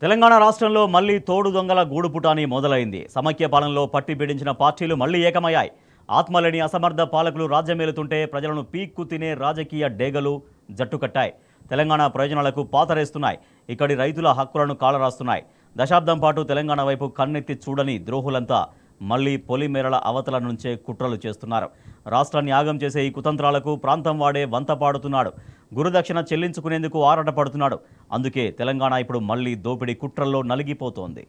తెలంగాణ రాష్ట్రంలో మళ్లీ తోడు దొంగల గూడుపుటాని మొదలైంది. సమైక్య పాలనలో పట్టి పీడించిన పార్టీలు మళ్లీ ఏకమయ్యాయి. ఆత్మలేని అసమర్థ పాలకులు రాజ్యమేలుతుంటే ప్రజలను పీక్కు తినే రాజకీయ డేగలు జట్టుకట్టాయి. తెలంగాణ ప్రయోజనాలకు పాతరేస్తున్నాయి. ఇక్కడి రైతుల హక్కులను కాలరాస్తున్నాయి. దశాబ్దం పాటు తెలంగాణ వైపు కన్నెత్తి చూడని ద్రోహులంతా మళ్లీ పొలిమేరల అవతల నుంచే కుట్రలు చేస్తున్నారు. రాష్ట్రాన్ని ఆగం చేసే ఈ కుతంత్రాలకు ప్రాంతం వాడే వంత పాడుతున్నాడు. గురుదక్షిణ చెల్లించుకునేందుకు ఆరాటపడుతున్నాడు. అందుకే తెలంగాణ ఇప్పుడు మళ్లీ దోపిడీ కుట్రల్లో నలిగిపోతోంది.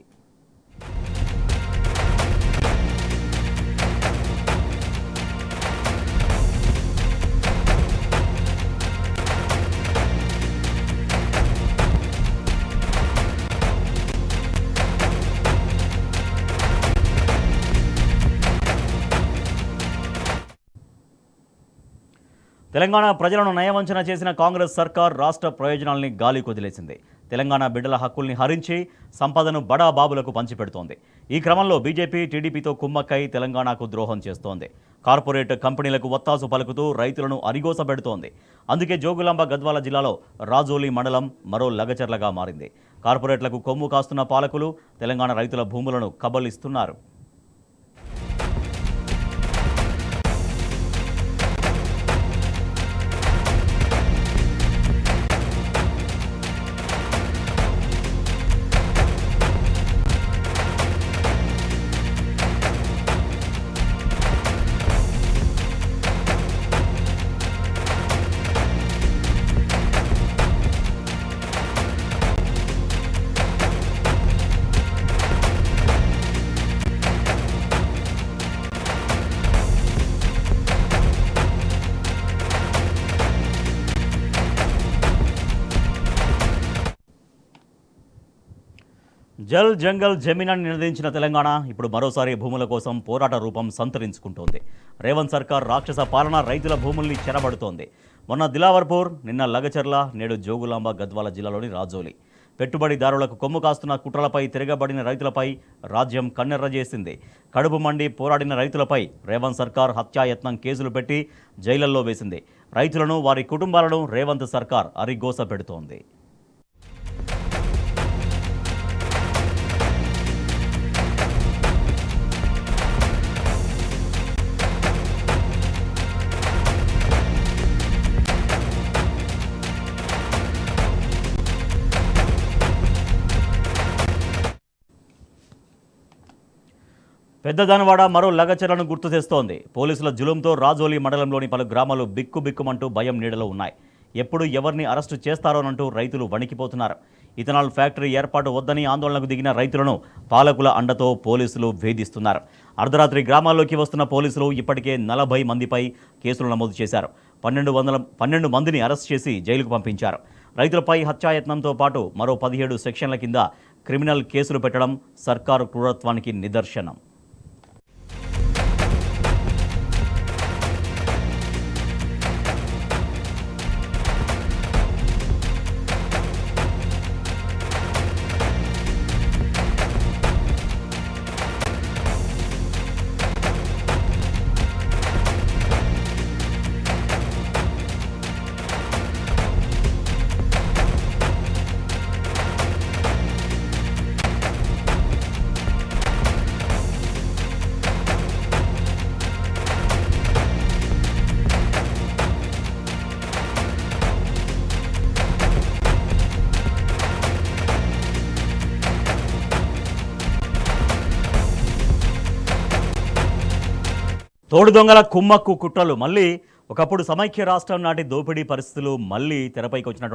తెలంగాణ ప్రజలను నయవంచన చేసిన కాంగ్రెస్ సర్కార్ రాష్ట్ర ప్రయోజనాల్ని గాలి కొదిలేసింది. తెలంగాణ బిడ్డల హక్కుల్ని హరించి సంపదను బడా బాబులకు పంచిపెడుతోంది. ఈ క్రమంలో బీజేపీ టీడీపీతో కుమ్మక్కై తెలంగాణకు ద్రోహం చేస్తోంది. కార్పొరేట్ కంపెనీలకు ఒత్తాసు పలుకుతూ రైతులను అరిగోసపెడుతోంది. అందుకే జోగులాంబ గద్వాల జిల్లాలో రాజోలి మండలం మరో లగచర్లగా మారింది. కార్పొరేట్లకు కొమ్ము కాస్తున్న పాలకులు తెలంగాణ రైతుల భూములను కబళిస్తున్నారు. జల్ జంగల్ జమీన్ అని నినదించిన తెలంగాణ ఇప్పుడు మరోసారి భూముల కోసం పోరాట రూపం సంతరించుకుంటోంది. రేవంత్ సర్కార్ రాక్షస పాలన రైతుల భూముల్ని చెరబడుతోంది. మొన్న దిలావర్పూర్, నిన్న లగచర్ల, నేడు జోగులాంబ గద్వాల జిల్లాలోని రాజోలి. పెట్టుబడిదారులకు కొమ్ము కాస్తున్న కుట్రలపై తిరగబడిన రైతులపై రాజ్యం కన్నెర్ర చేసింది. కడుపు మండి పోరాడిన రైతులపై రేవంత్ సర్కార్ హత్యాయత్నం కేసులు పెట్టి జైళ్లలో వేసింది. రైతులను, వారి కుటుంబాలను రేవంత్ సర్కార్ అరిగోస పెడుతోంది. పెద్దదానవాడ మరో లగచర్లను గుర్తు తెస్తోంది. పోలీసుల జులుంతో రాజోలి మండలంలోని పలు గ్రామాలు బిక్కుబిక్కుమంటూ భయం నీడలో ఉన్నాయి. ఎప్పుడు ఎవరిని అరెస్టు చేస్తారోనంటూ రైతులు వణికిపోతున్నారు. ఇథనాల్ ఫ్యాక్టరీ ఏర్పాటు వద్దని ఆందోళనకు దిగిన రైతులను పాలకుల అండతో పోలీసులు వేధిస్తున్నారు. అర్ధరాత్రి గ్రామాల్లోకి వస్తున్న పోలీసులు ఇప్పటికే 40 మందిపై కేసులు నమోదు చేశారు. 12 మందిని అరెస్ట్ చేసి జైలుకు పంపించారు. రైతులపై హత్యాయత్నంతో పాటు మరో 17 సెక్షన్ల కింద క్రిమినల్ కేసులు పెట్టడం సర్కారు క్రూరత్వానికి నిదర్శనం. తోడు దొంగల కుమ్మక్కు కుట్రలు మళ్ళీ ఒకప్పుడు సమైక్య రాష్ట్రం నాటి దోపిడీ పరిస్థితులు మళ్ళీ తెరపైకి వచ్చినటువంటి